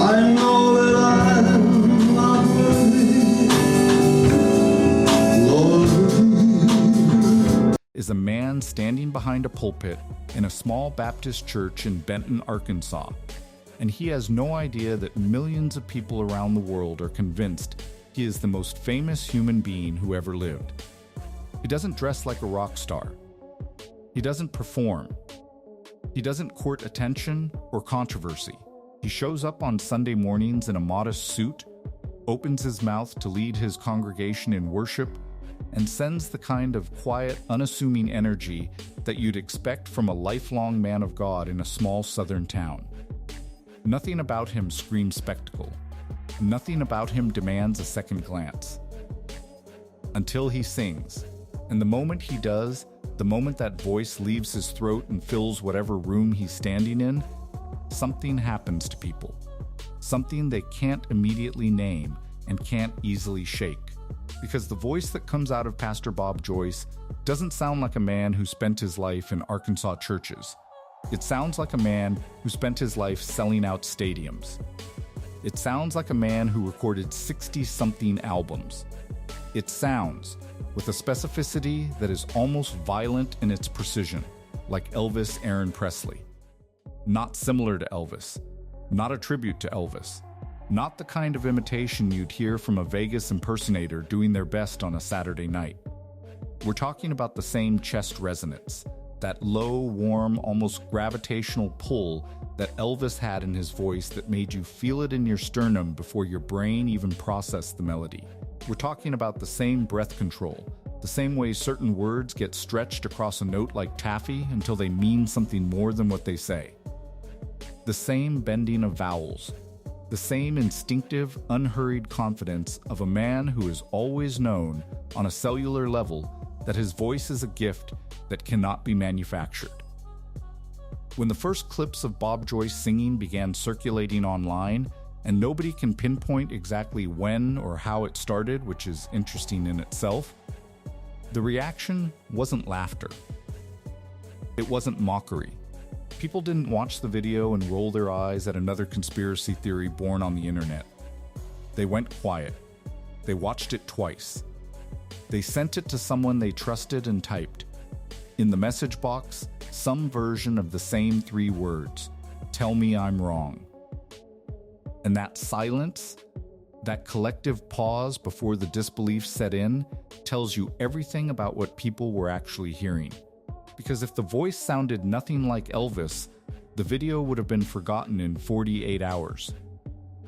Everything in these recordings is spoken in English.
I know that I'm not worthy, Lord. Is a man standing behind a pulpit in a small Baptist church in Benton, Arkansas, and he has no idea that millions of people around the world are convinced he is the most famous human being who ever lived. He doesn't dress like a rock star. He doesn't perform. He doesn't court attention or controversy. He shows up on Sunday mornings in a modest suit, opens his mouth to lead his congregation in worship, and sends the kind of quiet, unassuming energy that you'd expect from a lifelong man of God in a small southern town. Nothing about him screams spectacle. Nothing about him demands a second glance. Until he sings. And the moment he does, the moment that voice leaves his throat and fills whatever room he's standing in, something happens to people. Something they can't immediately name and can't easily shake. Because the voice that comes out of Pastor Bob Joyce doesn't sound like a man who spent his life in Arkansas churches. It sounds like a man who spent his life selling out stadiums. It sounds like a man who recorded 60-something albums. It sounds with a specificity that is almost violent in its precision, like Elvis Aaron Presley. Not similar to Elvis, not a tribute to Elvis, not the kind of imitation you'd hear from a Vegas impersonator doing their best on a Saturday night. We're talking about the same chest resonance, that low, warm, almost gravitational pull that Elvis had in his voice that made you feel it in your sternum before your brain even processed the melody. We're talking about the same breath control, the same way certain words get stretched across a note like taffy until they mean something more than what they say. The same bending of vowels, the same instinctive, unhurried confidence of a man who has always known, on a cellular level, that his voice is a gift that cannot be manufactured. When the first clips of Bob Joyce singing began circulating online, and nobody can pinpoint exactly when or how it started, which is interesting in itself, the reaction wasn't laughter. It wasn't mockery. People didn't watch the video and roll their eyes at another conspiracy theory born on the internet. They went quiet. They watched it twice. They sent it to someone they trusted and typed. In the message box, some version of the same 3 words, "Tell me I'm wrong." And that silence, that collective pause before the disbelief set in, tells you everything about what people were actually hearing. Because if the voice sounded nothing like Elvis, the video would have been forgotten in 48 hours.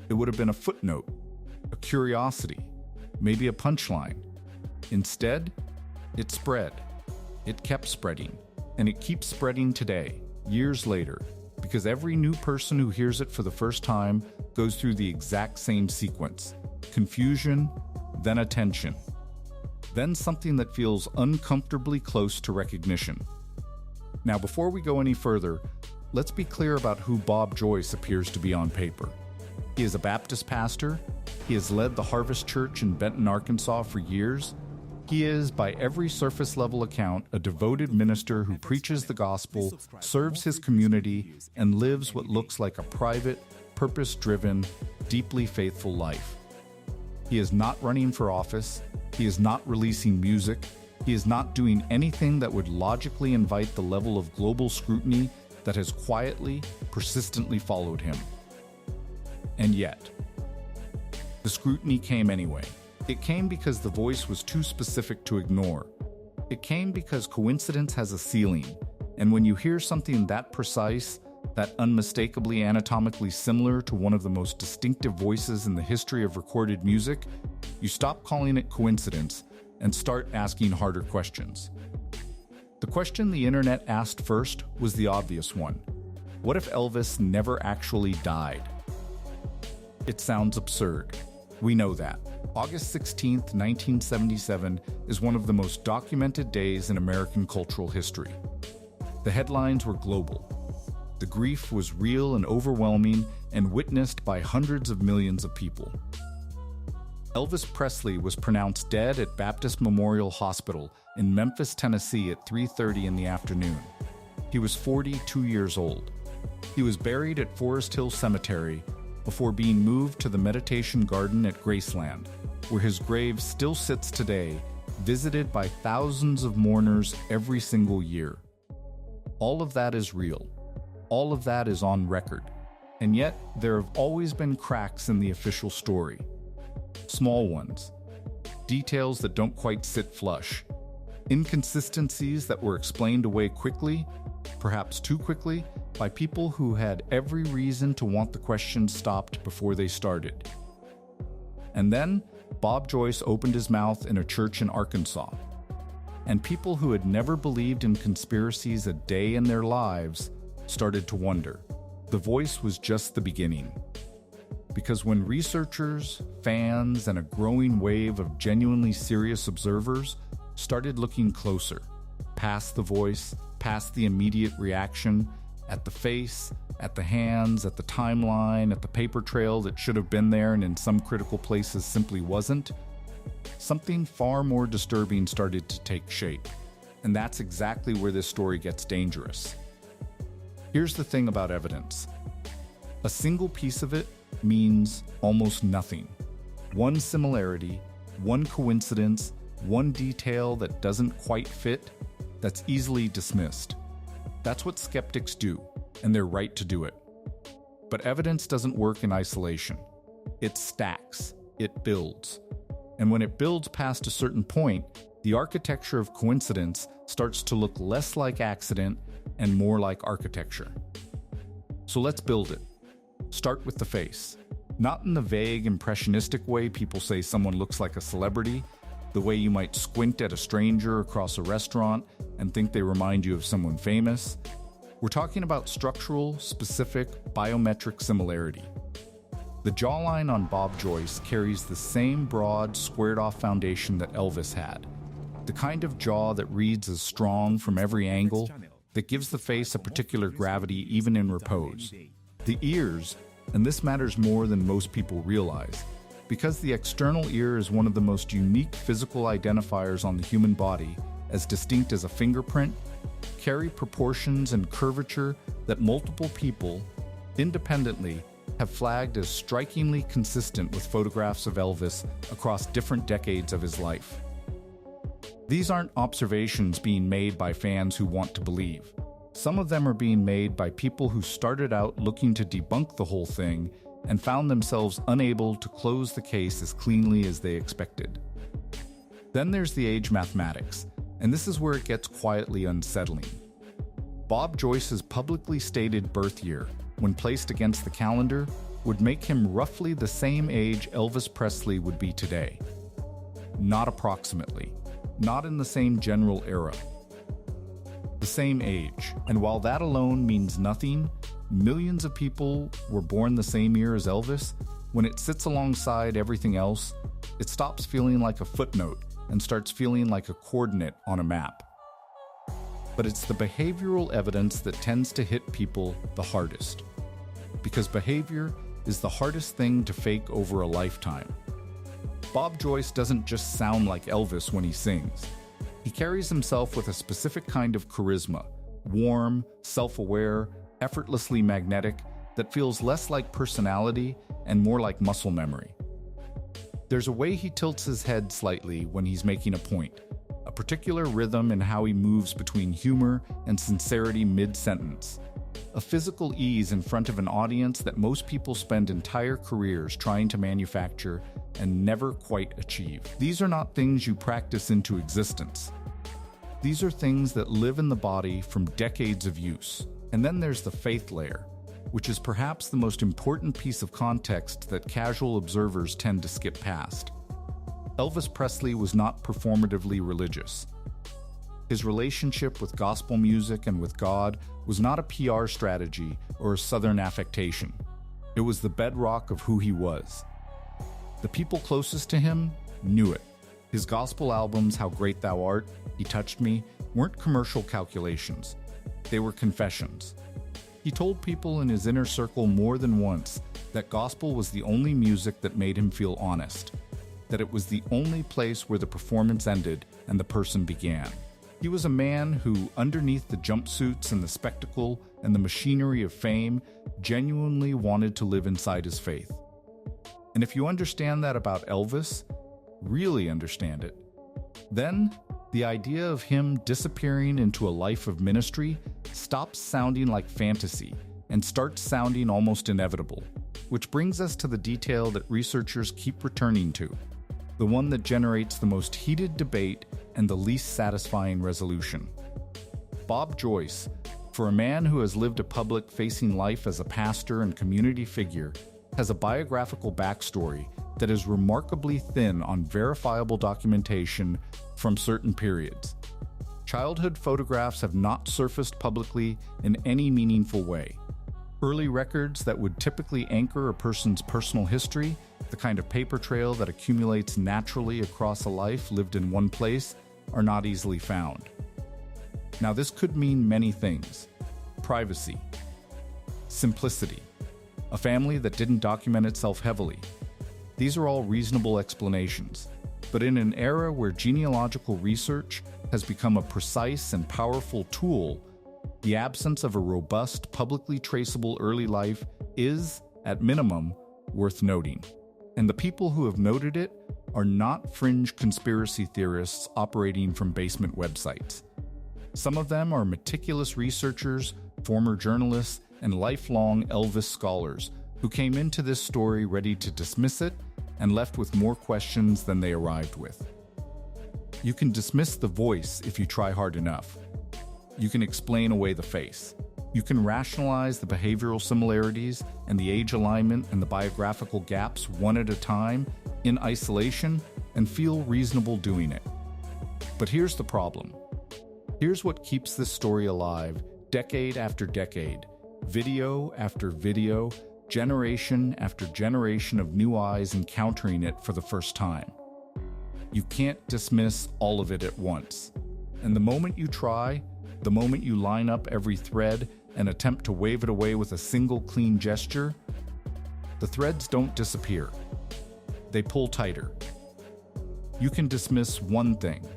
It would have been a footnote, a curiosity, maybe a punchline. Instead, it spread. It kept spreading, and it keeps spreading today, years later, because every new person who hears it for the first time goes through the exact same sequence: confusion, then attention, then something that feels uncomfortably close to recognition. Now, before we go any further, let's be clear about who Bob Joyce appears to be on paper. He is a Baptist pastor. He has led the Harvest Church in Benton, Arkansas for years. He is, by every surface-level account, a devoted minister who preaches the gospel, serves his community, and lives what looks like a private, purpose-driven, deeply faithful life. He is not running for office. He is not releasing music. He is not doing anything that would logically invite the level of global scrutiny that has quietly, persistently followed him. And yet, the scrutiny came anyway. It came because the voice was too specific to ignore. It came because coincidence has a ceiling, and when you hear something that precise, that unmistakably anatomically similar to one of the most distinctive voices in the history of recorded music, you stop calling it coincidence and start asking harder questions. The question the internet asked first was the obvious one. What if Elvis never actually died? It sounds absurd. We know that. August 16th, 1977 is one of the most documented days in American cultural history. The headlines were global. The grief was real and overwhelming and witnessed by hundreds of millions of people. Elvis Presley was pronounced dead at Baptist Memorial Hospital in Memphis, Tennessee at 3:30 in the afternoon. He was 42 years old. He was buried at Forest Hill Cemetery, before being moved to the meditation garden at Graceland, where his grave still sits today, visited by thousands of mourners every single year. All of that is real. All of that is on record. And yet, there have always been cracks in the official story. Small ones. Details that don't quite sit flush. Inconsistencies that were explained away quickly, perhaps too quickly, by people who had every reason to want the questions stopped before they started. And then, Bob Joyce opened his mouth in a church in Arkansas. And people who had never believed in conspiracies a day in their lives started to wonder. The voice was just the beginning. Because when researchers, fans, and a growing wave of genuinely serious observers started looking closer, past the voice, past the immediate reaction, at the face, at the hands, at the timeline, at the paper trail that should have been there and in some critical places simply wasn't, something far more disturbing started to take shape. And that's exactly where this story gets dangerous. Here's the thing about evidence. A single piece of it means almost nothing. One similarity, one coincidence, one detail that doesn't quite fit, that's easily dismissed. That's what skeptics do, and they're right to do it. But evidence doesn't work in isolation. It stacks, it builds. And when it builds past a certain point, the architecture of coincidence starts to look less like accident and more like architecture. So let's build it. Start with the face. Not in the vague, impressionistic way people say someone looks like a celebrity, the way you might squint at a stranger across a restaurant and think they remind you of someone famous. We're talking about structural, specific, biometric similarity. The jawline on Bob Joyce carries the same broad, squared-off foundation that Elvis had. The kind of jaw that reads as strong from every angle, that gives the face a particular gravity even in repose. The ears, and this matters more than most people realize, because the external ear is one of the most unique physical identifiers on the human body, as distinct as a fingerprint, carry proportions and curvature that multiple people, independently, have flagged as strikingly consistent with photographs of Elvis across different decades of his life. These aren't observations being made by fans who want to believe. Some of them are being made by people who started out looking to debunk the whole thing and found themselves unable to close the case as cleanly as they expected. Then there's the age mathematics, and this is where it gets quietly unsettling. Bob Joyce's publicly stated birth year, when placed against the calendar, would make him roughly the same age Elvis Presley would be today. Not approximately, not in the same general era. The same age, and while that alone means nothing, millions of people were born the same year as Elvis. When it sits alongside everything else, it stops feeling like a footnote and starts feeling like a coordinate on a map. But it's the behavioral evidence that tends to hit people the hardest. Because behavior is the hardest thing to fake over a lifetime. Bob Joyce doesn't just sound like Elvis when he sings. He carries himself with a specific kind of charisma, warm, self-aware, effortlessly magnetic, that feels less like personality and more like muscle memory. There's a way he tilts his head slightly when he's making a point, a particular rhythm in how he moves between humor and sincerity mid-sentence, a physical ease in front of an audience that most people spend entire careers trying to manufacture and never quite achieve. These are not things you practice into existence. These are things that live in the body from decades of use. And then there's the faith layer, which is perhaps the most important piece of context that casual observers tend to skip past. Elvis Presley was not performatively religious. His relationship with gospel music and with God was not a PR strategy or a Southern affectation. It was the bedrock of who he was. The people closest to him knew it. His gospel albums, How Great Thou Art, He Touched Me, weren't commercial calculations. They were confessions. He told people in his inner circle more than once that gospel was the only music that made him feel honest, that it was the only place where the performance ended and the person began. He was a man who, underneath the jumpsuits and the spectacle and the machinery of fame, genuinely wanted to live inside his faith. And if you understand that about Elvis, really understand it, then the idea of him disappearing into a life of ministry stops sounding like fantasy and starts sounding almost inevitable, which brings us to the detail that researchers keep returning to, the one that generates the most heated debate and the least satisfying resolution. Bob Joyce, for a man who has lived a public-facing life as a pastor and community figure, has a biographical backstory that is remarkably thin on verifiable documentation from certain periods. Childhood photographs have not surfaced publicly in any meaningful way. Early records that would typically anchor a person's personal history, the kind of paper trail that accumulates naturally across a life lived in one place, are not easily found. Now, this could mean many things: privacy, simplicity, a family that didn't document itself heavily. These are all reasonable explanations, but in an era where genealogical research has become a precise and powerful tool, the absence of a robust, publicly traceable early life is, at minimum, worth noting. And the people who have noted it are not fringe conspiracy theorists operating from basement websites. Some of them are meticulous researchers, former journalists, and lifelong Elvis scholars who came into this story ready to dismiss it and left with more questions than they arrived with. You can dismiss the voice if you try hard enough. You can explain away the face. You can rationalize the behavioral similarities and the age alignment and the biographical gaps one at a time in isolation and feel reasonable doing it. But here's the problem. Here's what keeps this story alive decade after decade, video after video, generation after generation of new eyes encountering it for the first time. You can't dismiss all of it at once. And the moment you try, the moment you line up every thread and attempt to wave it away with a single clean gesture, the threads don't disappear. They pull tighter. You can dismiss one thing.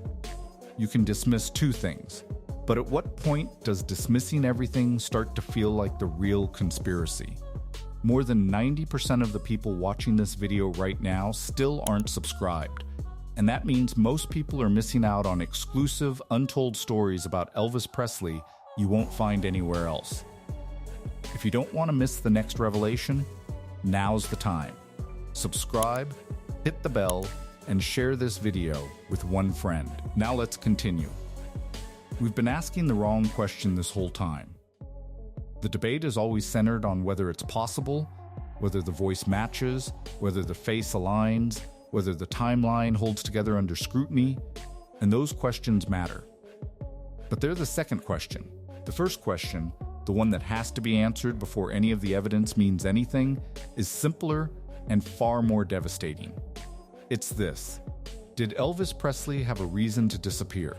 You can dismiss two things. But at what point does dismissing everything start to feel like the real conspiracy? More than 90% of the people watching this video right now still aren't subscribed. And that means most people are missing out on exclusive, untold stories about Elvis Presley you won't find anywhere else. If you don't want to miss the next revelation, now's the time. Subscribe, hit the bell, and share this video with one friend. Now let's continue. We've been asking the wrong question this whole time. The debate is always centered on whether it's possible, whether the voice matches, whether the face aligns, whether the timeline holds together under scrutiny, and those questions matter. But they're the second question. The first question, the one that has to be answered before any of the evidence means anything, is simpler and far more devastating. It's this: did Elvis Presley have a reason to disappear?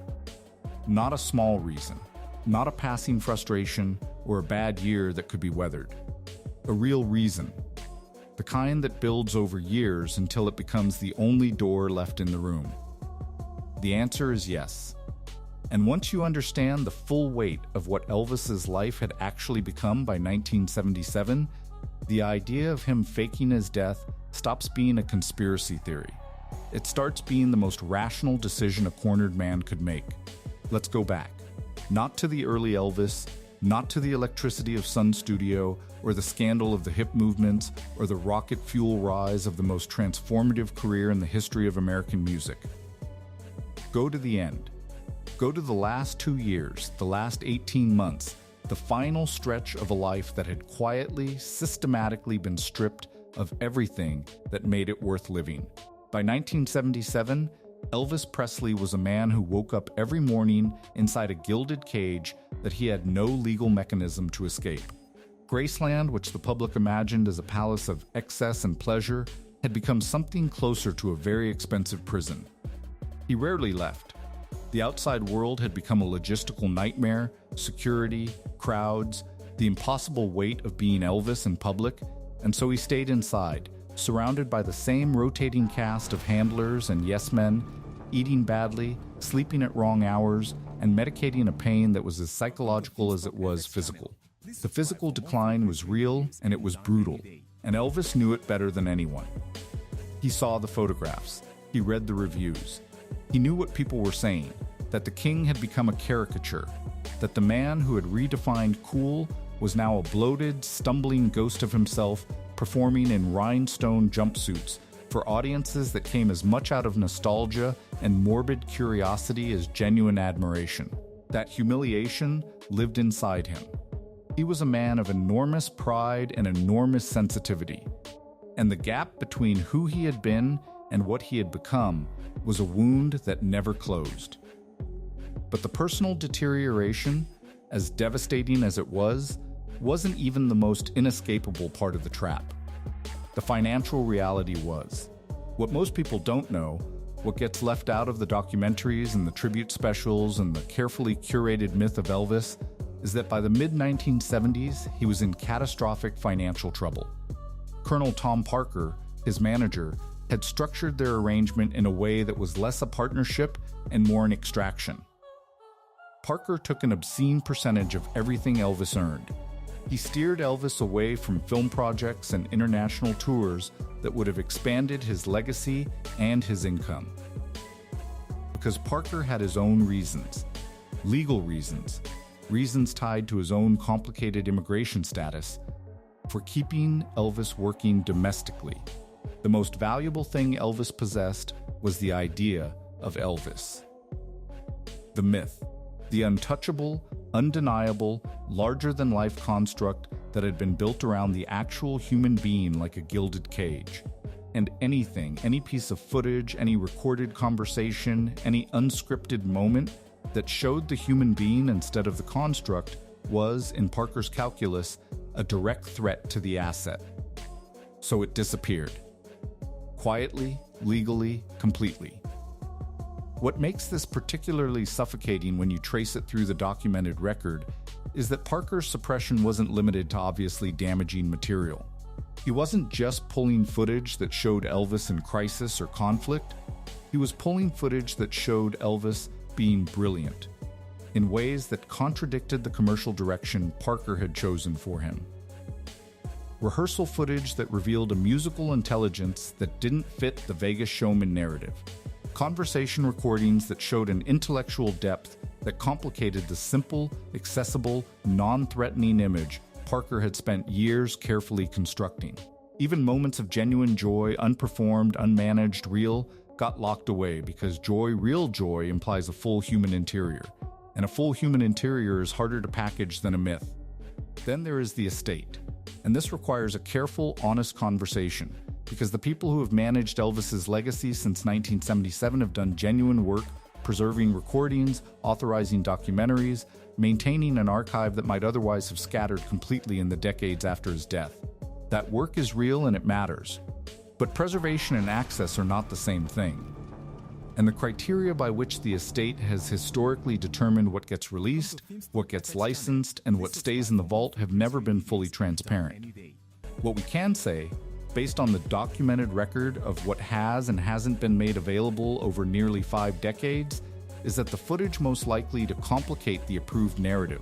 Not a small reason, not a passing frustration or a bad year that could be weathered. A real reason. The kind that builds over years until it becomes the only door left in the room. The answer is yes. And once you understand the full weight of what Elvis's life had actually become by 1977, the idea of him faking his death stops being a conspiracy theory. It starts being the most rational decision a cornered man could make. Let's go back. Not to the early Elvis, not to the electricity of Sun Studio, or the scandal of the hip movements, or the rocket fuel rise of the most transformative career in the history of American music. Go to the end. Go to the last 2 years, the last 18 months, the final stretch of a life that had quietly, systematically been stripped of everything that made it worth living. By 1977, Elvis Presley was a man who woke up every morning inside a gilded cage that he had no legal mechanism to escape. Graceland, which the public imagined as a palace of excess and pleasure, had become something closer to a very expensive prison. He rarely left. The outside world had become a logistical nightmare: security, crowds, the impossible weight of being Elvis in public, and so he stayed inside, surrounded by the same rotating cast of handlers and yes men, eating badly, sleeping at wrong hours, and medicating a pain that was as psychological as it was physical. The physical decline was real and it was brutal, and Elvis knew it better than anyone. He saw the photographs. He read the reviews. He knew what people were saying, that the king had become a caricature, that the man who had redefined cool was now a bloated, stumbling ghost of himself performing in rhinestone jumpsuits for audiences that came as much out of nostalgia and morbid curiosity as genuine admiration. That humiliation lived inside him. He was a man of enormous pride and enormous sensitivity, and the gap between who he had been and what he had become was a wound that never closed. But the personal deterioration, as devastating as it was, wasn't even the most inescapable part of the trap. The financial reality was. What most people don't know, what gets left out of the documentaries and the tribute specials and the carefully curated myth of Elvis, is that by the mid-1970s, he was in catastrophic financial trouble. Colonel Tom Parker, his manager, had structured their arrangement in a way that was less a partnership and more an extraction. Parker took an obscene percentage of everything Elvis earned. He steered Elvis away from film projects and international tours that would have expanded his legacy and his income. Because Parker had his own reasons, legal reasons, reasons tied to his own complicated immigration status, for keeping Elvis working domestically. The most valuable thing Elvis possessed was the idea of Elvis. The myth, the untouchable, undeniable, larger-than-life construct that had been built around the actual human being like a gilded cage. And anything, any piece of footage, any recorded conversation, any unscripted moment that showed the human being instead of the construct was, in Parker's calculus, a direct threat to the asset. So it disappeared. Quietly, legally, completely. What makes this particularly suffocating when you trace it through the documented record is that Parker's suppression wasn't limited to obviously damaging material. He wasn't just pulling footage that showed Elvis in crisis or conflict. He was pulling footage that showed Elvis being brilliant, in ways that contradicted the commercial direction Parker had chosen for him. Rehearsal footage that revealed a musical intelligence that didn't fit the Vegas showman narrative. Conversation recordings that showed an intellectual depth that complicated the simple, accessible, non-threatening image Parker had spent years carefully constructing. Even moments of genuine joy, unperformed, unmanaged, real, got locked away because joy, real joy, implies a full human interior. And a full human interior is harder to package than a myth. Then there is the estate. And this requires a careful, honest conversation, because the people who have managed Elvis's legacy since 1977 have done genuine work, preserving recordings, authorizing documentaries, maintaining an archive that might otherwise have scattered completely in the decades after his death. That work is real and it matters. But preservation and access are not the same thing. And the criteria by which the estate has historically determined what gets released, what gets licensed, and what stays in the vault have never been fully transparent. What we can say, based on the documented record of what has and hasn't been made available over nearly 5 decades, is that the footage most likely to complicate the approved narrative.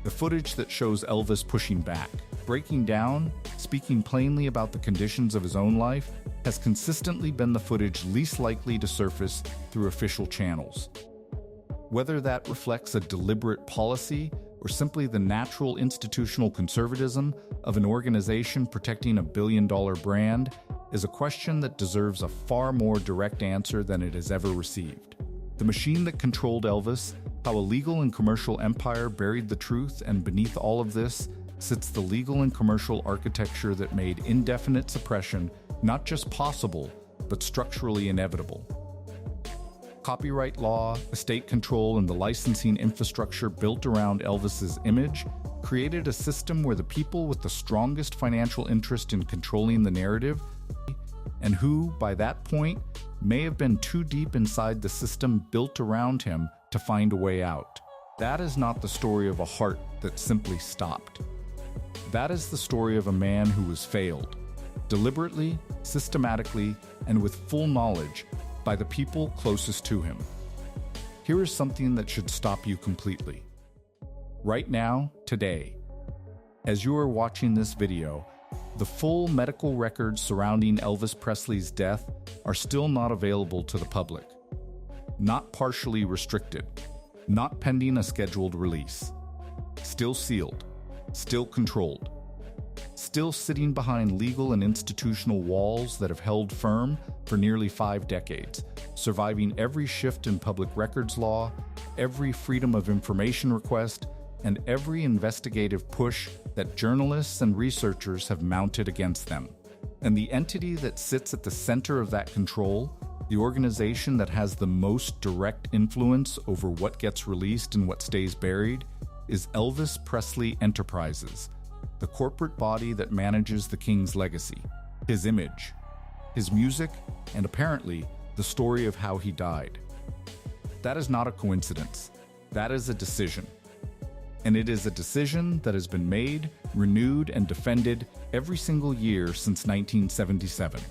The footage that shows Elvis pushing back, breaking down, speaking plainly about the conditions of his own life, has consistently been the footage least likely to surface through official channels. Whether that reflects a deliberate policy or simply the natural institutional conservatism of an organization protecting a billion-dollar brand is a question that deserves a far more direct answer than it has ever received. The machine that controlled Elvis, how a legal and commercial empire buried the truth, and beneath all of this sits the legal and commercial architecture that made indefinite suppression not just possible, but structurally inevitable. Copyright law, estate control, and the licensing infrastructure built around Elvis's image created a system where the people with the strongest financial interest in controlling the narrative, and who, by that point, may have been too deep inside the system built around him to find a way out. That is not the story of a heart that simply stopped. That is the story of a man who was failed, deliberately, systematically, and with full knowledge by the people closest to him. here is something that should stop you completely. Right now, today, as you are watching this video, the full medical records surrounding Elvis Presley's death are still not available to the public. Not partially restricted, not pending a scheduled release. Still sealed, still controlled, still sitting behind legal and institutional walls that have held firm for nearly 5 decades, surviving every shift in public records law, every freedom of information request, and every investigative push that journalists and researchers have mounted against them. And the entity that sits at the center of that control, the organization that has the most direct influence over what gets released and what stays buried, is Elvis Presley Enterprises, the corporate body that manages the king's legacy, his image, his music, and apparently the story of how he died. That is not a coincidence. That is a decision. And it is a decision that has been made, renewed, and defended every single year since 1977.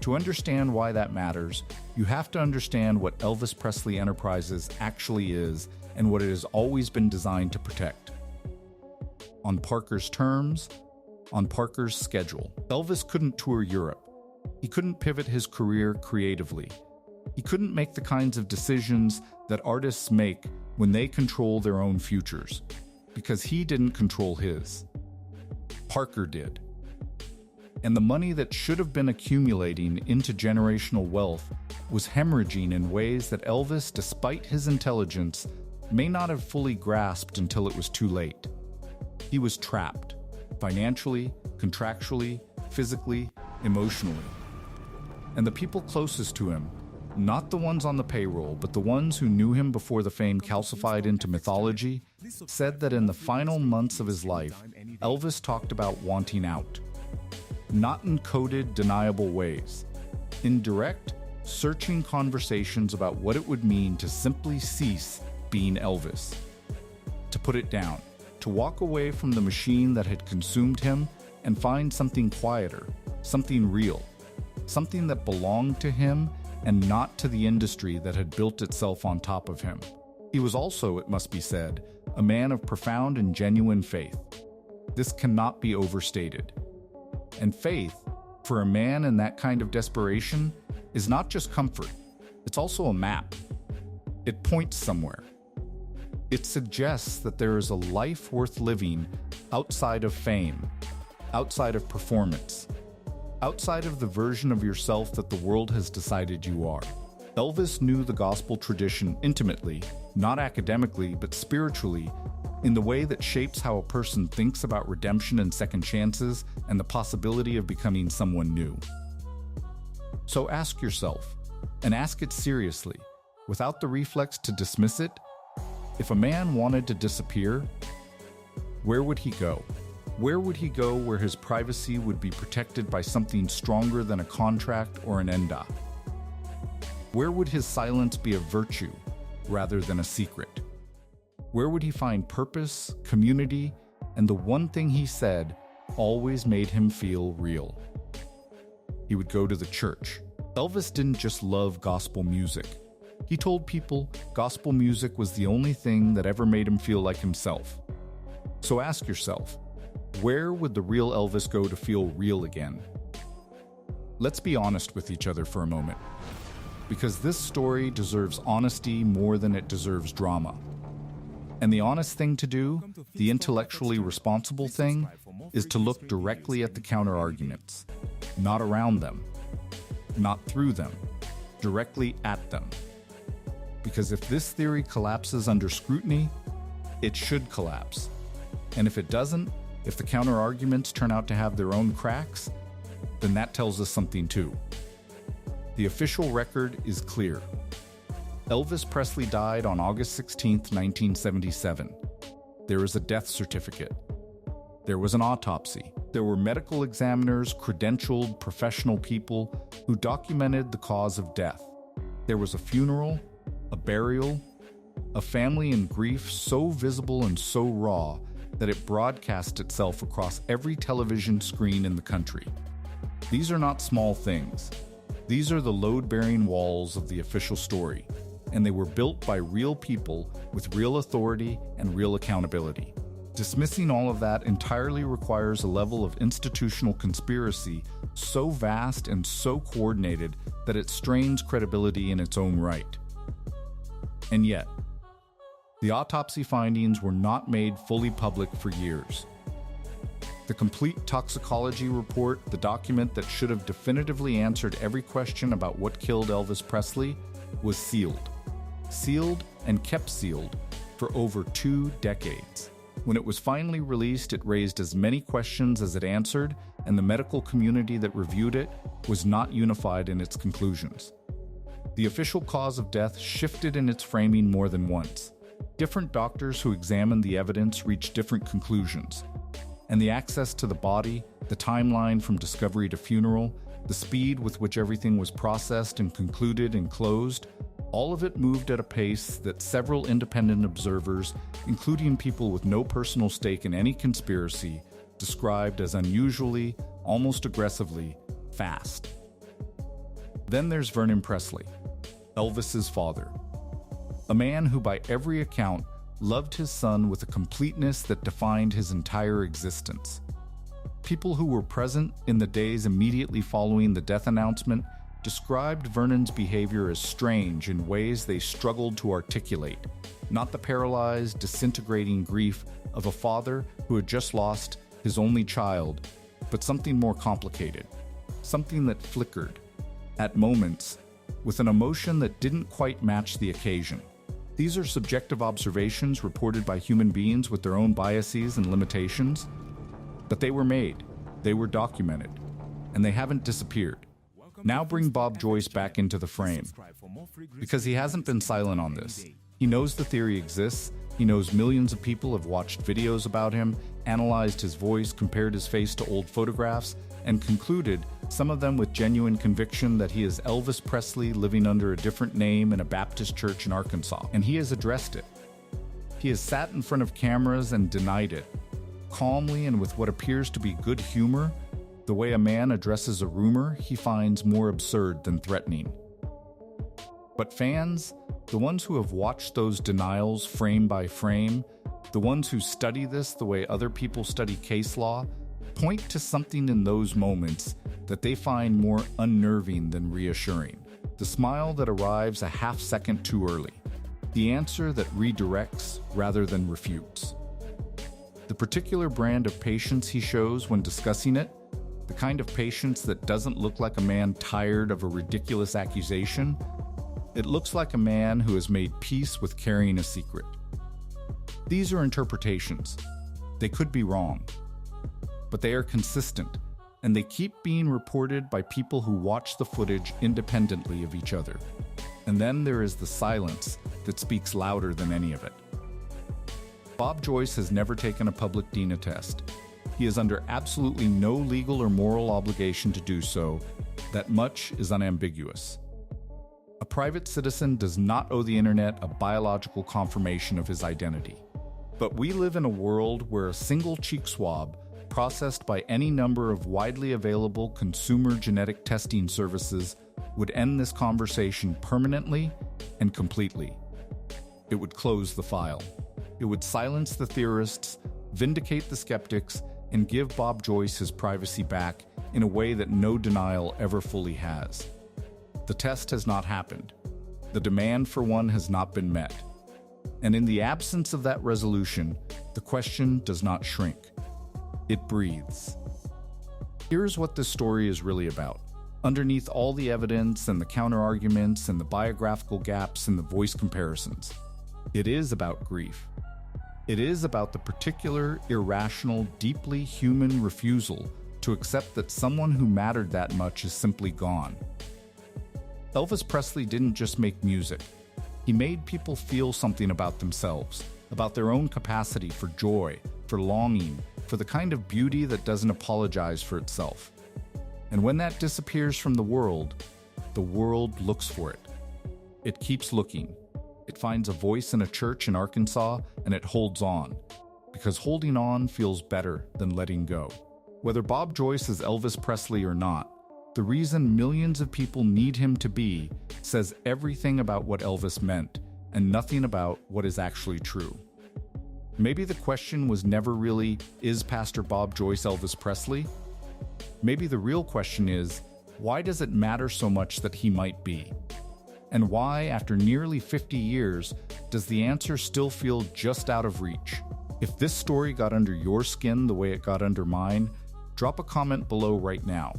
To understand why that matters, you have to understand what Elvis Presley Enterprises actually is and what it has always been designed to protect. On Parker's terms, on Parker's schedule. Elvis couldn't tour Europe. He couldn't pivot his career creatively. He couldn't make the kinds of decisions that artists make when they control their own futures, because he didn't control his. Parker did. And the money that should have been accumulating into generational wealth was hemorrhaging in ways that Elvis, despite his intelligence, may not have fully grasped until it was too late. He was trapped, financially, contractually, physically, emotionally. And the people closest to him, not the ones on the payroll, but the ones who knew him before the fame calcified into mythology, said that in the final months of his life, Elvis talked about wanting out. Not in coded, deniable ways. In direct, searching conversations about what it would mean to simply cease being Elvis. To put it down, to walk away from the machine that had consumed him and find something quieter, something real, something that belonged to him and not to the industry that had built itself on top of him. He was also, it must be said, a man of profound and genuine faith. This cannot be overstated. And faith, for a man in that kind of desperation, is not just comfort, it's also a map. It points somewhere. It suggests that there is a life worth living outside of fame, outside of performance, outside of the version of yourself that the world has decided you are. Elvis knew the gospel tradition intimately, not academically, but spiritually, in the way that shapes how a person thinks about redemption and second chances and the possibility of becoming someone new. So ask yourself, and ask it seriously, without the reflex to dismiss it, if a man wanted to disappear, where would he go? Where would he go where his privacy would be protected by something stronger than a contract or an ENDA? Where would his silence be a virtue rather than a secret? Where would he find purpose, community, and the one thing he said always made him feel real? He would go to the church. Elvis didn't just love gospel music. He told people gospel music was the only thing that ever made him feel like himself. So ask yourself, where would the real Elvis go to feel real again? Let's be honest with each other for a moment, because this story deserves honesty more than it deserves drama. And the honest thing to do, the intellectually responsible thing, is to look directly at the counter-arguments, not around them, not through them, directly at them. Because if this theory collapses under scrutiny, it should collapse. And if it doesn't, if the counter-arguments turn out to have their own cracks, then that tells us something too. The official record is clear. Elvis Presley died on August 16, 1977. There is a death certificate. There was an autopsy. There were medical examiners, credentialed professional people who documented the cause of death. There was a funeral, a burial, a family in grief so visible and so raw that it broadcast itself across every television screen in the country. These are not small things. These are the load-bearing walls of the official story. and they were built by real people with real authority and real accountability. Dismissing all of that entirely requires a level of institutional conspiracy so vast and so coordinated that it strains credibility in its own right. And yet, the autopsy findings were not made fully public for years. The complete toxicology report, the document that should have definitively answered every question about what killed Elvis Presley, was sealed. Sealed and kept sealed for over 2 decades. When it was finally released, it raised as many questions as it answered, and the medical community that reviewed it was not unified in its conclusions. The official cause of death shifted in its framing more than once. Different doctors who examined the evidence reached different conclusions. And the access to the body, the timeline from discovery to funeral, the speed with which everything was processed and concluded and closed, all of it moved at a pace that several independent observers, including people with no personal stake in any conspiracy, described as unusually, almost aggressively, fast. Then there's Vernon Presley, Elvis's father. A man who by every account loved his son with a completeness that defined his entire existence. People who were present in the days immediately following the death announcement described Vernon's behavior as strange in ways they struggled to articulate, not the paralyzed, disintegrating grief of a father who had just lost his only child, but something more complicated, something that flickered, at moments, with an emotion that didn't quite match the occasion. These are subjective observations reported by human beings with their own biases and limitations, but they were made, they were documented, and they haven't disappeared. Now bring Bob Joyce back into the frame, because he hasn't been silent on this. He knows the theory exists, he knows millions of people have watched videos about him, analyzed his voice, compared his face to old photographs, and concluded, some of them with genuine conviction, that he is Elvis Presley living under a different name in a Baptist church in Arkansas. And he has addressed it. He has sat in front of cameras and denied it, calmly and with what appears to be good humor, the way a man addresses a rumor he finds more absurd than threatening. But fans, the ones who have watched those denials frame by frame, the ones who study this the way other people study case law, point to something in those moments that they find more unnerving than reassuring. The smile that arrives a half second too early. The answer that redirects rather than refutes. The particular brand of patience he shows when discussing it, the kind of patience that doesn't look like a man tired of a ridiculous accusation, it looks like a man who has made peace with carrying a secret. These are interpretations. They could be wrong. But they are consistent, and they keep being reported by people who watch the footage independently of each other. And then there is the silence that speaks louder than any of it. Bob Joyce has never taken a public DNA test. He is under absolutely no legal or moral obligation to do so. That much is unambiguous. A private citizen does not owe the internet a biological confirmation of his identity. But we live in a world where a single cheek swab, processed by any number of widely available consumer genetic testing services, would end this conversation permanently and completely. It would close the file. It would silence the theorists, vindicate the skeptics, and give Bob Joyce his privacy back in a way that no denial ever fully has. The test has not happened. The demand for one has not been met. And in the absence of that resolution, the question does not shrink. It breathes. Here's what this story is really about. Underneath all the evidence and the counter-arguments and the biographical gaps and the voice comparisons, it is about grief. It is about the particular, irrational, deeply human refusal to accept that someone who mattered that much is simply gone. Elvis Presley didn't just make music. He made people feel something about themselves, about their own capacity for joy, for longing, for the kind of beauty that doesn't apologize for itself. And when that disappears from the world looks for it. It keeps looking. It finds a voice in a church in Arkansas, and it holds on, because holding on feels better than letting go. Whether Bob Joyce is Elvis Presley or not, The reason millions of people need him to be says everything about what Elvis meant and nothing about what is actually true. Maybe the question was never really, is Pastor Bob Joyce Elvis Presley? Maybe the real question is, why does it matter so much that he might be? And why, after nearly 50 years, does the answer still feel just out of reach? If this story got under your skin the way it got under mine, drop a comment below right now.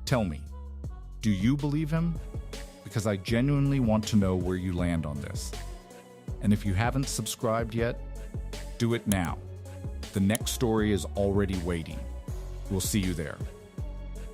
Tell me, do you believe him? Because I genuinely want to know where you land on this. And if you haven't subscribed yet, do it now. The next story is already waiting. We'll see you there.